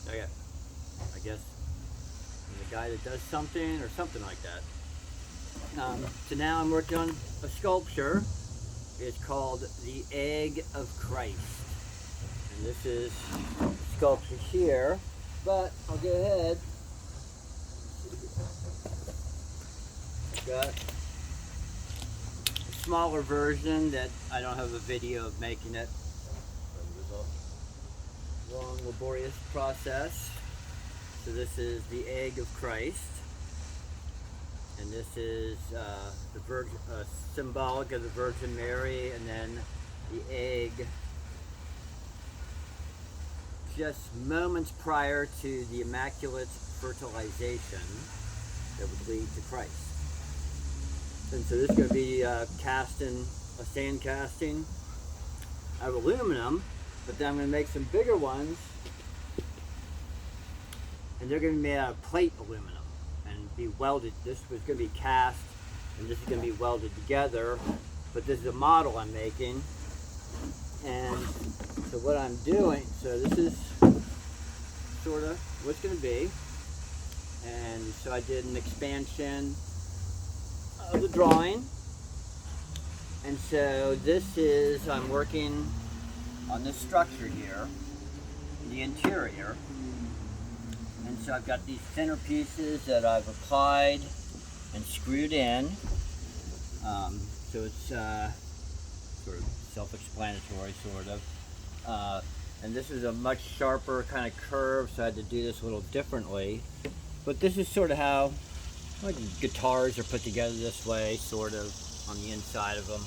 Okay. I guess I'm the guy that does something or something like that. So now I'm working on a sculpture. It's called the Egg of Christ. And this is sculpture here, but I'll go ahead. I've got a smaller version that I don't have a video of making it. It was a long, laborious process. So this is the Egg of Christ. And this is the Virgin, symbolic of the Virgin Mary, and then the egg just moments prior to the Immaculate Fertilization that would lead to Christ. And so this is going to be cast in a sand casting of aluminum, but then I'm going to make some bigger ones, and they're going to be made out of plate aluminum and be welded. This was going to be cast, and this is going to be welded together, but this is a model I'm making. And so what I'm doing, so this is sort of what's going to be. And so I did an expansion of the drawing. And so this is, I'm working on this structure here, the interior. And so I've got these thinner pieces that I've applied and screwed in. So it's sort of self-explanatory, sort of. And this is a much sharper kind of curve, so I had to do this a little differently. But this is sort of how like guitars are put together this way, sort of, on the inside of them.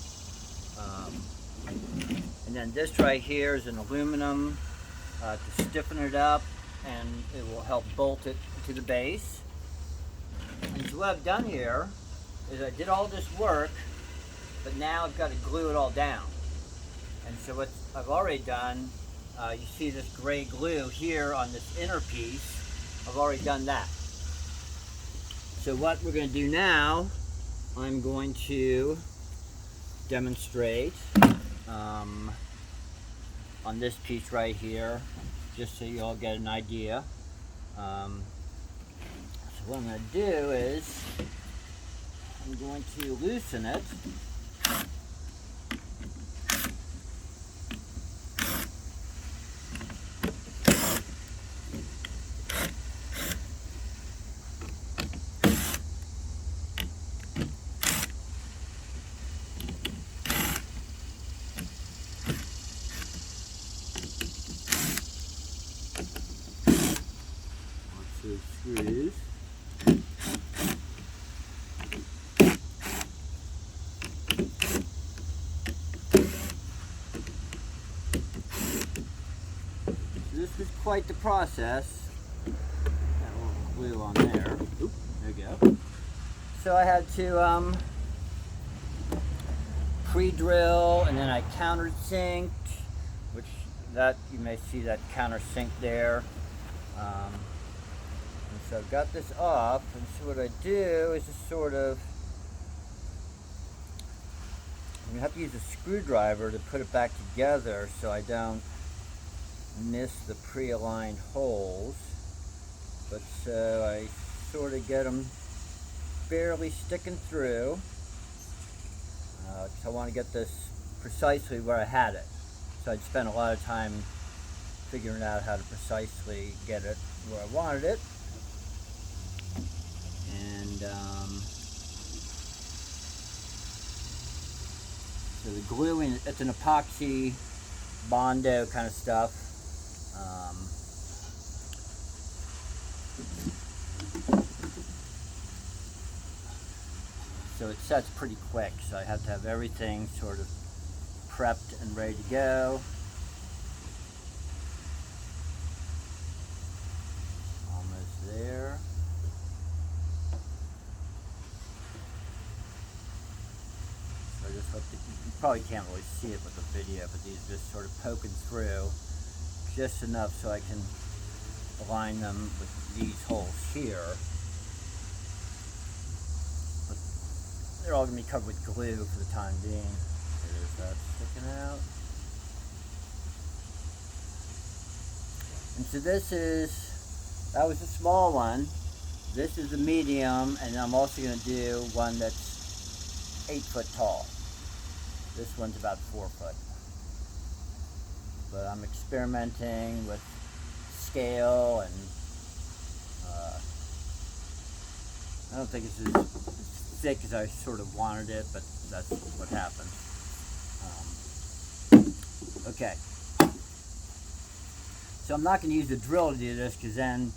And then this right here is an aluminum to stiffen it up, and it will help bolt it to the base. And so what I've done here is I did all this work, but now I've got to glue it all down. And so what I've already done, you see this gray glue here on this inner piece. I've already done that. So what we're going to do now, I'm going to demonstrate on this piece right here, just so you all get an idea. So what I'm going to do is I'm going to loosen it. Screws. This was quite the process. Got a little glue on there. Oop, there you go. So I had to pre-drill, and then I countersinked, which that you may see that countersink there. And so I've got this off, and so what I do is just sort of, I'm gonna have to use a screwdriver to put it back together so I don't miss the pre-aligned holes. But so I sort of get them barely sticking through. So I want to get this precisely where I had it. So I'd spent a lot of time figuring out how to precisely get it where I wanted it. And so the gluing, it's an epoxy Bondo kind of stuff. So it sets pretty quick, so I have to have everything sort of prepped and ready to go. Almost there. So I just hope that you probably can't really see it with the video, but these are just sort of poking through just enough so I can align them with these holes here. But they're all going to be covered with glue for the time being. There's that sticking out. And so this is That was a small one. This is the medium, and I'm also going to do one that's 8 foot tall. This one's about 4 foot. But I'm experimenting with scale, and I don't think it's as thick as I sort of wanted it, but that's what happened. Okay. So I'm not going to use the drill to do this, because then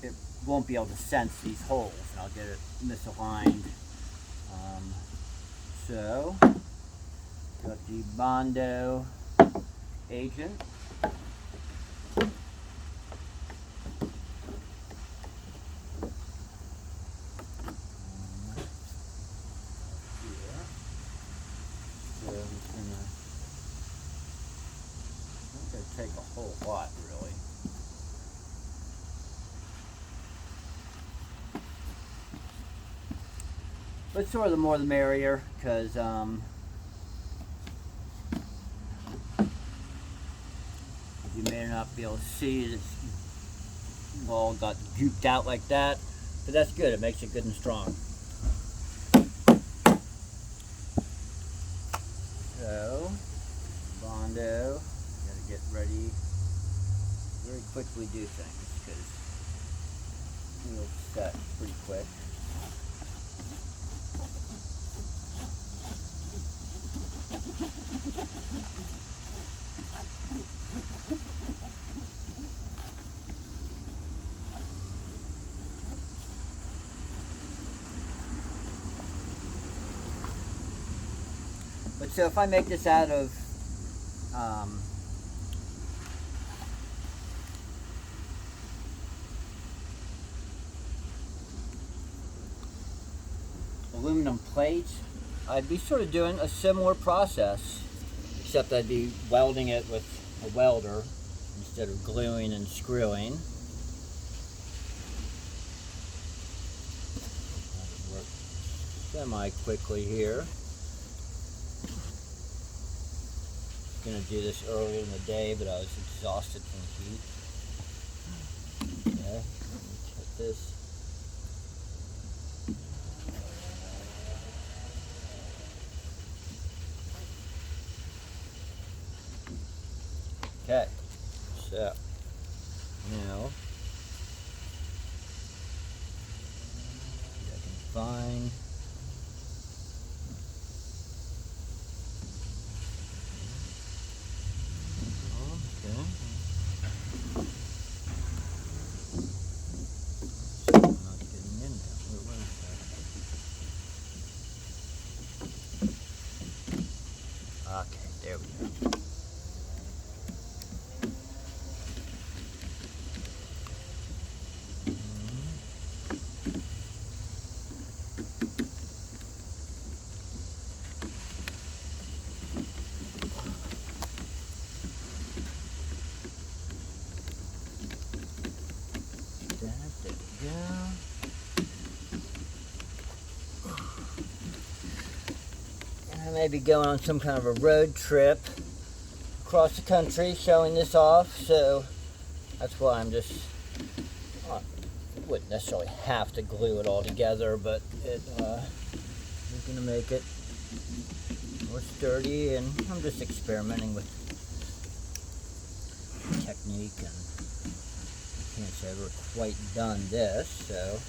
it won't be able to sense these holes, and I'll get it misaligned. So, got the Bondo agent. Take a whole lot, really. But sort of the more the merrier, because you may not be able to see it all got gooped out like that, but that's good. It makes it good and strong. So, Bondo. Get ready, very quickly do things, because we'll set pretty quick. But so if I make this out of aluminum plates, I'd be sort of doing a similar process, except I'd be welding it with a welder instead of gluing and screwing. I can work semi-quickly here. I was going to do this earlier in the day, but I was exhausted from heat. Okay, let me cut this. Okay, so now I can find not getting in there. Where was that? Okay, there we go. I may be going on some kind of a road trip across the country showing this off, so that's why I'm just, well, I wouldn't necessarily have to glue it all together, but it is going to make it more sturdy, and I'm just experimenting with technique, and I can't say I've ever quite done this, so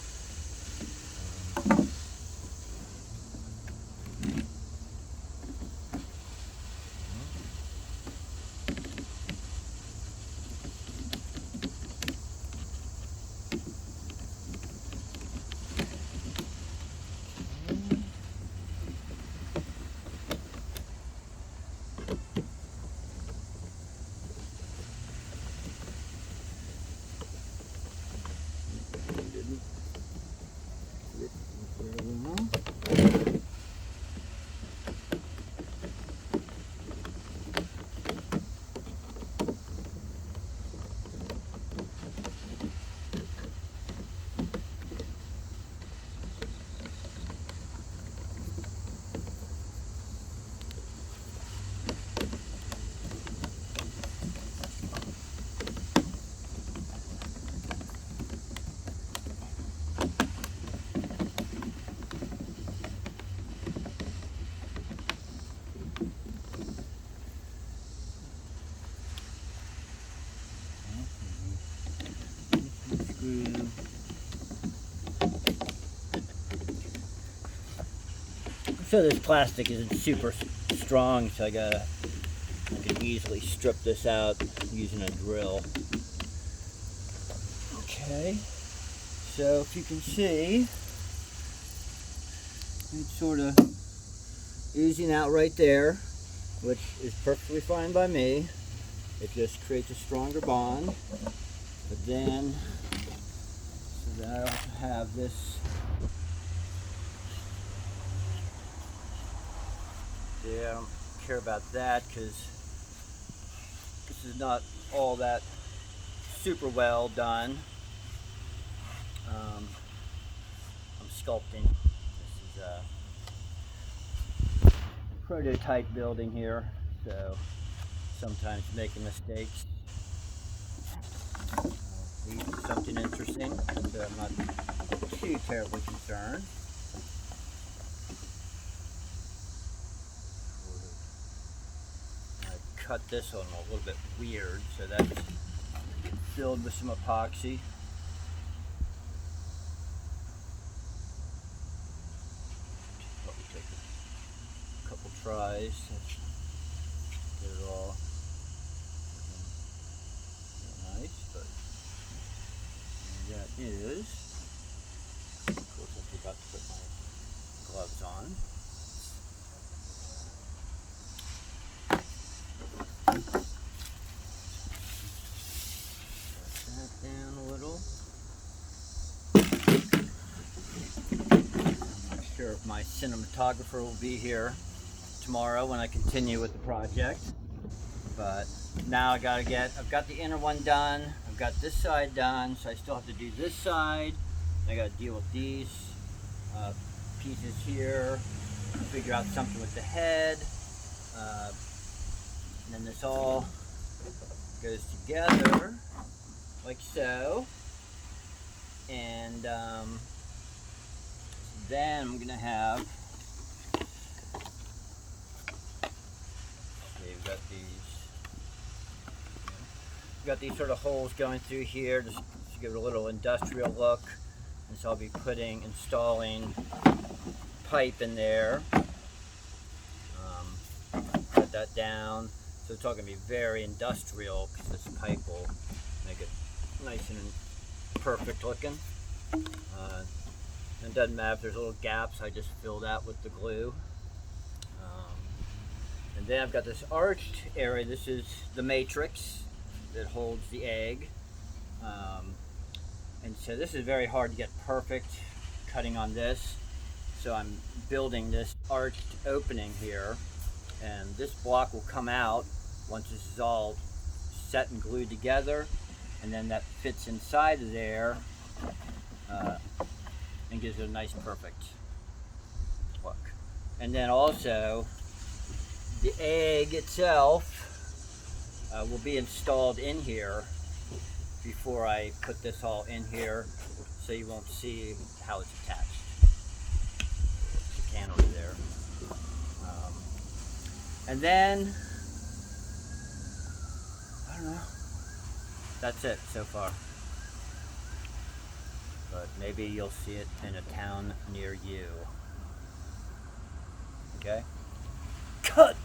So this plastic isn't super strong, so I can easily strip this out using a drill. Okay, so if you can see, it's sort of oozing out right there, which is perfectly fine by me. It just creates a stronger bond. But then, so then I also have this. Yeah, I don't care about that because this is not all that super well done. I'm sculpting. This is a prototype building here, so sometimes making mistakes leads to something interesting, so I'm not too terribly concerned. I cut this one a little bit weird, so that's filled with some epoxy. Probably take a couple tries to get it all nice, but that is. Of course, I forgot to put my gloves on. Press that down a little. I'm not sure if my cinematographer will be here tomorrow when I continue with the project, but now I've got the inner one done, I've got this side done, so I still have to do this side. I got to deal with these pieces here, figure out something with the head, and then this all goes together like so, and then I'm gonna have, okay, we've got these sort of holes going through here just to give it a little industrial look, and so I'll be installing pipe in there, put that down, so it's all going to be very industrial because this pipe will make it nice and perfect looking. It doesn't matter if there's little gaps, I just fill that with the glue. And then I've got this arched area. This is the matrix that holds the egg. And so this is very hard to get perfect cutting on this. So I'm building this arched opening here, and this block will come out once this is all set and glued together, and then that fits inside of there and gives it a nice perfect look. And then also the egg itself will be installed in here before I put this all in here, so you won't see how it's attached. The can over there. And then, I don't know, that's it so far. But maybe you'll see it in a town near you. Okay? Cut!